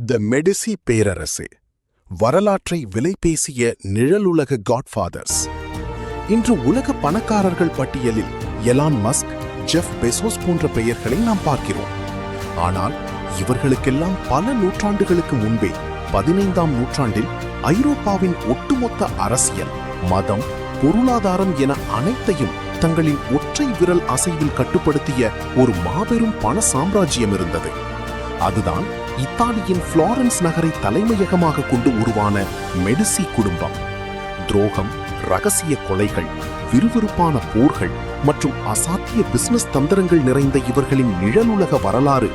த Medici பேரரசு வரலாற்றை விலைபேசிய நிழலுலக காட்ஃபாதர்ஸ். இன்று உலக பணக்காரர்கள் பட்டியலில் எலான் மஸ்க், ஜெஃப் பெசோஸ் போன்ற பெயர்களை நாம் பார்க்கிறோம். ஆனால் இவர்களுக்கெல்லாம் பல நூற்றாண்டுகளுக்கு முன்பே 15ஆம் நூற்றாண்டில் ஐரோப்பாவின் ஒட்டுமொத்த அரசியல், மதம், பொருளாதாரம் என அனைத்தையும் தங்களின் ஒற்றை விரல் அசைவில் கட்டுப்படுத்திய ஒரு மாபெரும் பண சாம்ராஜ்யம் இருந்தது. அதுதான் இத்தாலியின் புளோரன்ஸ் நகரை தலைமையகமாக கொண்டு உருவான மெடிசி குடும்பம். துரோகம், ரகசிய கொலைகள், விறுவிறுப்பான போர்கள் மற்றும் அசாத்திய பிசினஸ் தந்திரங்கள் நிறைந்த இவர்களின் நிழலுலக வரலாறு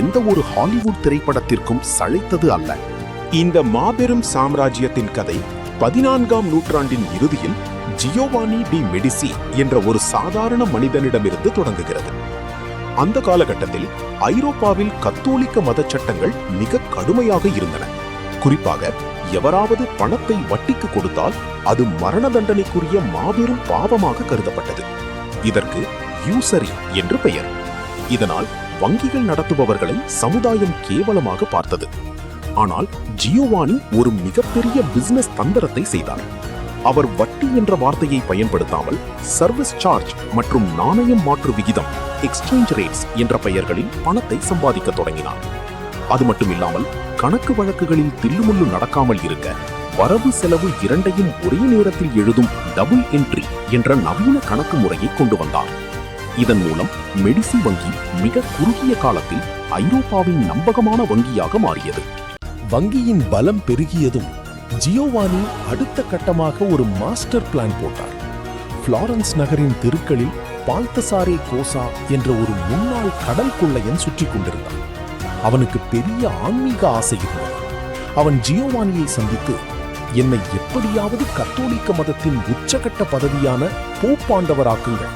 எந்த ஒரு ஹாலிவுட் திரைப்படத்திற்கும் சளைத்தது அல்ல. இந்த மாபெரும் சாம்ராஜ்யத்தின் கதை 14ஆம் நூற்றாண்டின் இறுதியில் ஜியோவானி டி மெடிசி என்ற ஒரு சாதாரண மனிதனிடமிருந்து தொடங்குகிறது. அந்த காலகட்டத்தில் ஐரோப்பாவில் கத்தோலிக்க மத சட்டங்கள் மிக கடுமையாக இருந்தன. குறிப்பாக எவராவது பணத்தை வட்டிக்கு கொடுத்தால் அது மரண தண்டனைக்குரிய மாபெரும் பாவமாக கருதப்பட்டது. இதற்கு யூசரி என்று பெயர். இதனால் வங்கிகள் நடத்துபவர்களை சமுதாயம் கேவலமாக பார்த்தது. ஆனால் ஜியோவானி ஒரு மிகப்பெரிய பிசினஸ் தந்திரத்தை செய்தார். அவர் வட்டி என்ற வார்த்தையை பயன்படுத்தாமல் சர்வீஸ் சார்ஜ் மற்றும் நாணயம் மாற்று விகிதம் எக்ஸ்சேஞ்ச் ரேட்ஸ் என்ற பெயர்களில் பணத்தை சம்பாதிக்க தொடங்கினார். அது மட்டுமில்லாமல் கணக்கு வழக்குகளில் தில்லுமுள்ளு நடக்காமல் இருக்க வரவு செலவு இரண்டையும் ஒரே நேரத்தில் எழுதும் டபுள் என்ட்ரி என்ற நவீன கணக்கு முறையை கொண்டு வந்தார். இதன் மூலம் மெடிசி வங்கி மிக குறுகிய காலத்தில் ஐரோப்பாவின் நம்பகமான வங்கியாக மாறியது. வங்கியின் பலம் பெருகியதும் ஜியோவானி அடுத்த கட்டமாக ஒரு மாஸ்டர் பிளான் போட்டார். புளோரன்ஸ் நகரின் தெருக்களில் பால்தசாரே கோசா என்ற ஒரு முன்னாள் கடல் கொள்ளையன் சுற்றி கொண்டிருந்தான். அவனுக்கு பெரிய ஆன்மீக ஆசை இருந்தது. அவன் ஜியோவானியை சந்தித்து, என்னை எப்படியாவது கத்தோலிக்க மதத்தின் உச்சகட்ட பதவியான போப்பாண்டவராக்குங்கள்,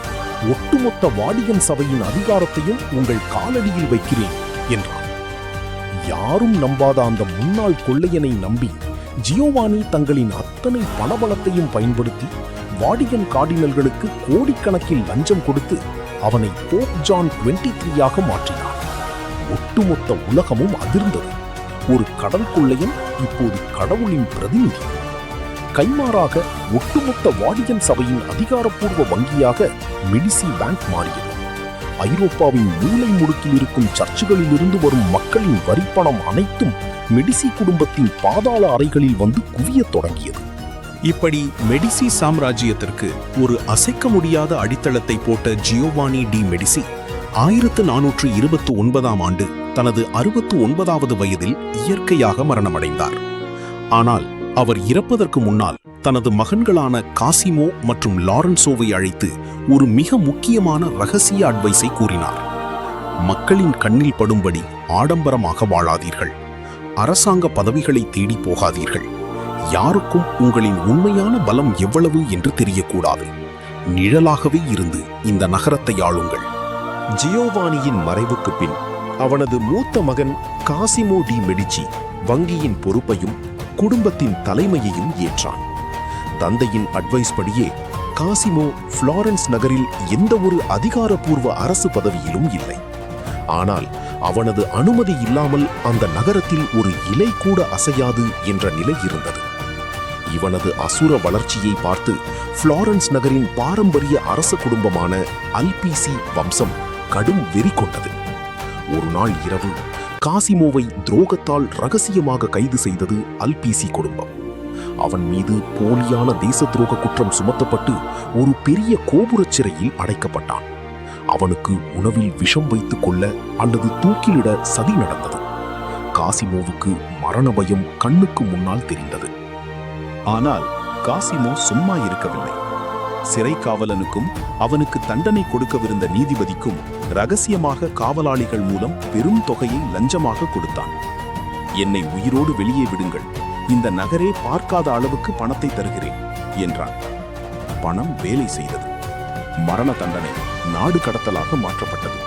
ஒட்டுமொத்த வாடிகன் சபையின் அதிகாரத்தையும் உங்கள் காலடியில் வைக்கிறேன் என்றான். யாரும் நம்பாத அந்த முன்னாள் கொள்ளையனை நம்பி ஜியோவானி தங்களின் அத்தனை பணபலத்தையும் பயன்படுத்தி வாடிகன் கார்டினல்களுக்கு கோடிக்கணக்கில் லஞ்சம் கொடுத்து அவனை போப் ஜான் 23ஆக மாற்றினார். ஒட்டுமொத்த உலகமும் அதிர்ந்தது. ஒரு கடல் கொள்ளையன் இப்போது கடவுளின் பிரதிநிதி. கைமாறாக ஒட்டுமொத்த வாடிகன் சபையின் அதிகாரப்பூர்வ வங்கியாக மெடிசி பேங்க் மாறியது. ஐரோப்பாவின் மூலை முடுக்கில் இருக்கும் சர்ச்சுகளில் இருந்து வரும் மக்களின் வரிப்பணம் அனைத்தும் மெடிசி குடும்பத்தின் பாதாள அறைகளில் வந்து குவியத் தொடங்கியது. இப்படி மெடிசி சாம்ராஜ்யத்திற்கு ஒரு அசைக்க முடியாத அடித்தளத்தை போட்ட ஜியோவானி டி மெடிசி 1429ஆம் ஆண்டு தனது 69வது வயதில் இயற்கையாக மரணமடைந்தார். ஆனால் அவர் இறப்பதற்கு முன்னால் தனது மகன்களான காசிமோ மற்றும் லாரன்சோவை அழைத்து ஒரு மிக முக்கியமான ரகசிய அட்வைஸை கூறினார். மக்களின் கண்ணில் படும்படி ஆடம்பரமாக வாழாதீர்கள், அரசாங்க பதவிகளை தேடி போகாதீர்கள், யாருக்கும் உங்களின் உண்மையான பலம் எவ்வளவு என்று தெரியக்கூடாது, நிழலாகவே இருந்து இந்த நகரத்தை ஆளுங்கள். ஜியோவானியின் மறைவுக்கு பின் அவனது மூத்த மகன் காசிமோ டி மெடிசி வங்கியின் பொறுப்பையும் குடும்பத்தின் தலைமையையும் ஏற்றான். தந்தையின் அட்வைஸ் படியே காசிமோ புளோரன்ஸ் நகரில் எந்த ஒரு அதிகாரப்பூர்வ அரசு பதவியிலும் இல்லை. ஆனால் அவனது அனுமதி இல்லாமல் அந்த நகரத்தில் ஒரு இலை கூட அசையாது என்ற நிலை இருந்தது. இவனது அசுர வளர்ச்சியை பார்த்து புளோரன்ஸ் நகரின் பாரம்பரிய அரச குடும்பமான அல்பிசி வம்சம் கடும் வெறி கொண்டது. ஒரு நாள் இரவு காசிமோவை துரோகத்தால் ரகசியமாக கைது செய்தது அல்பிசி குடும்பம். அவன் மீது போலியான தேச துரோக குற்றம் சுமத்தப்பட்டு ஒரு பெரிய கோபுரச் சிறையில் அடைக்கப்பட்டான். அவனுக்கு உணவில் விஷம் வைத்துக் கொள்ள அல்லது தூக்கிலிட சதி நடந்தது. காசிமோவுக்கு மரண பயம் கண்ணுக்கு முன்னால் தெரிந்தது. ஆனால் காசிமோ சும்மா இருக்கவில்லை. சிறை காவலனுக்கும் அவனுக்கு தண்டனை கொடுக்கவிருந்த நீதிபதிக்கும் ரகசியமாக காவலாளிகள் மூலம் பெரும் தொகையை லஞ்சமாக கொடுத்தான். என்னை உயிரோடு வெளியே விடுங்கள், இந்த நகரே பார்க்காத அளவுக்கு பணத்தை தருகிறேன் என்றான். பணம் வேலை செய்தது. மரண தண்டனை நாடு கடத்தலாக மாற்றப்பட்டது.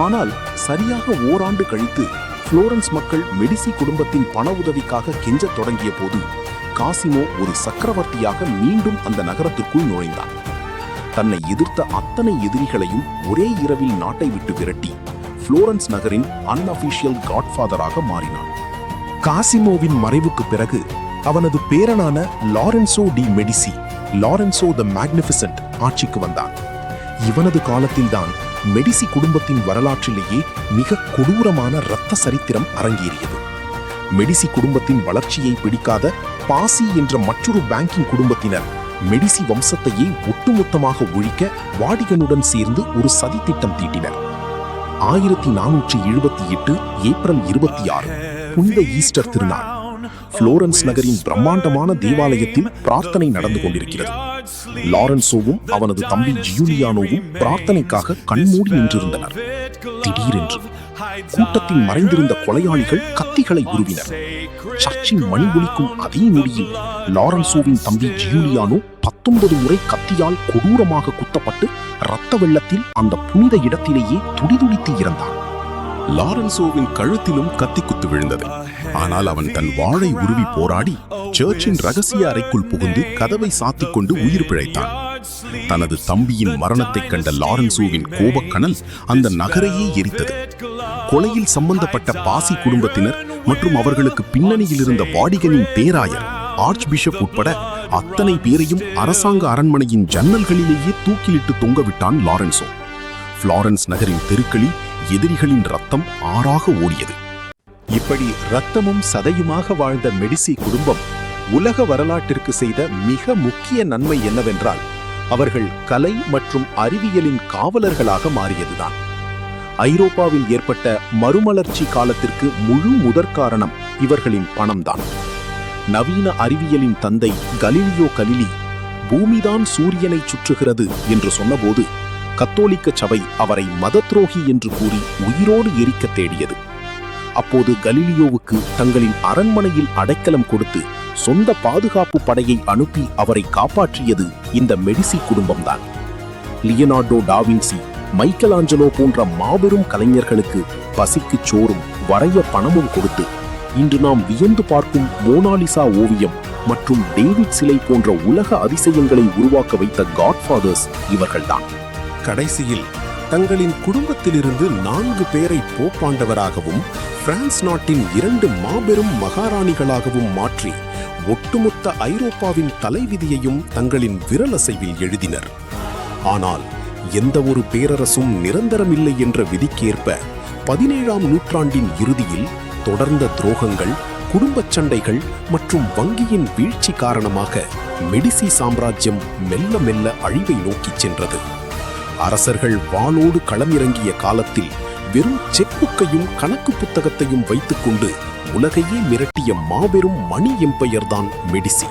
ஆனால் சரியாக ஓராண்டு கழித்து புளோரன்ஸ் மக்கள் மெடிசி குடும்பத்தின் பண உதவிக்காக கெஞ்சத் தொடங்கிய போது காசிமோ ஒரு சக்கரவர்த்தியாக மீண்டும் அந்த நகரத்திற்குள் நுழைந்தான். தன்னை எதிர்த்த அத்தனை எதிரிகளையும் ஒரே இரவில் நாட்டை விட்டு விரட்டி புளோரன்ஸ் நகரின் அன்அபிஷியல் காட்ஃபாதராக மாறினான். காசிமோவின் மறைவுக்கு பிறகு அவனது பேரனான லாரன்சோ டி மெடிசி, லாரன்சோ த மேக்னிஃபிசன்ட் ஆட்சிக்கு வந்தான். இவனது காலத்தில்தான் மெடிசி குடும்பத்தின் வரலாற்றிலேயே மிக கொடூரமான இரத்த சரித்திரம் அரங்கேறியது. மெடிசி குடும்பத்தின் வளர்ச்சியை பிடிக்காத பாசி என்ற மற்றொரு பேங்கிங் குடும்பத்தினர் மெடிசி வம்சத்தையே ஒட்டுமொத்தமாக ஒழிக்க வாடிகனுடன் சேர்ந்து ஒரு சதி திட்டம் தீட்டினர். 1478 ஏப்ரல் 26 புனித ஈஸ்டர் திருநாள். புளோரன்ஸ் நகரின் பிரம்மாண்டமான தேவாலயத்தில் பிரார்த்தனை நடந்து கொண்டிருக்கிறது. லாரன்சோவும் அவனது தம்பி ஜியூலியானோவும் பிரார்த்தனைக்காக கண்மூடி நின்றிருந்தனர். திடீரென்று கூட்டத்தில் மறைந்திருந்த கொலையாளிகள் கத்திகளை உருவினர். சர்ச்சின் மணி ஒலிக்கும் அதே நொடியில் லாரன்சோவின் தம்பி ஜியூலியானோ 19 முறை கத்தியால் கொடூரமாக குத்தப்பட்டு இரத்த வெள்ளத்தில் அந்த புனித இடத்திலேயே துடிதுடித்து இறந்தான். லாரன்சோவின் கழுத்திலும் கத்தி குத்து விழுந்தது. ஆனால் அவன் தன் வாளை உருவி போராடி சர்ச்சின் ரகசிய அறைக்குள் புகுந்து கதவை சாத்திக் கொண்டு உயிர் பிழைத்தான். தனது தம்பியின் மரணத்தைக் கண்ட லாரன்சோவின் கோபக்கனல் அந்த நகரையே எரித்தது. கொலையில் சம்பந்தப்பட்ட பாசி குடும்பத்தினர் மற்றும் அவர்களுக்கு பின்னணியில் இருந்த வாடிகனின் பேராயர், ஆர்ச் பிஷப் உட்பட அத்தனை பேரையும் அரசாங்க அரண்மனையின் ஜன்னல்களிலேயே தூக்கிலிட்டு தொங்கவிட்டான் லாரன்சோ. புளோரன்ஸ் நகரின் தெருக்களில் எதிரிகளின் ரத்தம் ஆறாக ஓடியது. இப்படி இரத்தமும் சதையுமாக வாழ்ந்த மெடிசி குடும்பம் உலக வரலாற்றிற்கு செய்த மிக முக்கிய நன்மை என்னவென்றால் அவர்கள் கலை மற்றும் அறிவியலின் காவலர்களாக மாறியதுதான். ஐரோப்பாவில் ஏற்பட்ட மறுமலர்ச்சி காலத்திற்கு முழு முதற்காரணம் இவர்களின் பணம்தான். நவீன அறிவியலின் தந்தை கலீலியோ கலிலி பூமிதான் சூரியனை சுற்றுகிறது என்று சொன்னபோது கத்தோலிக்க சபை அவரை மதத்ரோகி என்று கூறி உயிரோடு எரிக்க தேடியது. அப்போது கலீலியோவுக்கு தங்களின் அரண்மனையில் அடைக்கலம் கொடுத்து சொந்த பாதுகாப்பு படையை அனுப்பி அவரை காப்பாற்றியது இந்த மெடிசி குடும்பம்தான். லியனார்டோ டாவின்சி, மைக்கேல் ஆஞ்சலோ போன்ற மாபெரும் கலைஞர்களுக்கு பசிக்கு சோறும் வரைய பணமும் கொடுத்து இன்று நாம் வியந்து பார்க்கும் மோனாலிசா ஓவியம் மற்றும் டேவிட் சிலை போன்ற உலக அதிசயங்களை உருவாக்க வைத்த காட்ஃபாதர்ஸ் இவர்கள்தான். கடைசியில் தங்களின் குடும்பத்திலிருந்து 4 பேரை போப்பாண்டவராகவும் பிரான்ஸ் நாட்டின் 2 மாபெரும் மகாராணிகளாகவும் மாற்றி ஒட்டுமொத்த ஐரோப்பாவின் தலைவிதியையும் தங்களின் விரலசைவில் எழுதினர். ஆனால் எந்த ஒரு பேரரசும் நிரந்தரமில்லை என்ற விதிக்கேற்ப 17ஆம் நூற்றாண்டின் இறுதியில் தொடர்ந்த துரோகங்கள், குடும்பச் சண்டைகள் மற்றும் வங்கியின் வீழ்ச்சி காரணமாக மெடிசி சாம்ராஜ்யம் மெல்ல மெல்ல அழிவை நோக்கிச் சென்றது. அரசர்கள் வாளோடு களமிறங்கிய காலத்தில் வெறும் செக்புக்கையும் கணக்கு புத்தகத்தையும் வைத்துக்கொண்டு உலகையே மிரட்டிய மாபெரும் மணி எம்பையர் தான் மெடிசி.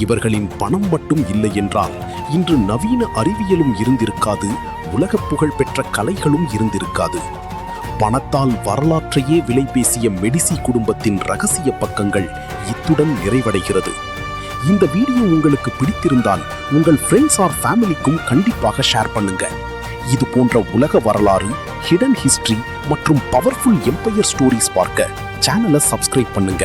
இவர்களின் பணம் மட்டும் இல்லை என்றால் இன்று நவீன அறிவியலும் இருந்திருக்காது, உலக புகழ் பெற்ற கலைகளும் இருந்திருக்காது. பணத்தால் வரலாற்றையே விலை பேசிய மெடிசி குடும்பத்தின் ரகசிய பக்கங்கள் இத்துடன் நிறைவடைகிறது. இந்த வீடியோ உங்களுக்கு பிடித்திருந்தால் உங்கள் ஃப்ரெண்ட்ஸ் ஆர் ஃபேமிலிக்கும் கண்டிப்பாக ஷேர் பண்ணுங்க. இது போன்ற உலக வரலாறு, ஹிடன் ஹிஸ்டரி மற்றும் பவர்ஃபுல் எம்பையர் ஸ்டோரிஸ் பார்க்க சேனலை சப்ஸ்கிரைப் பண்ணுங்க.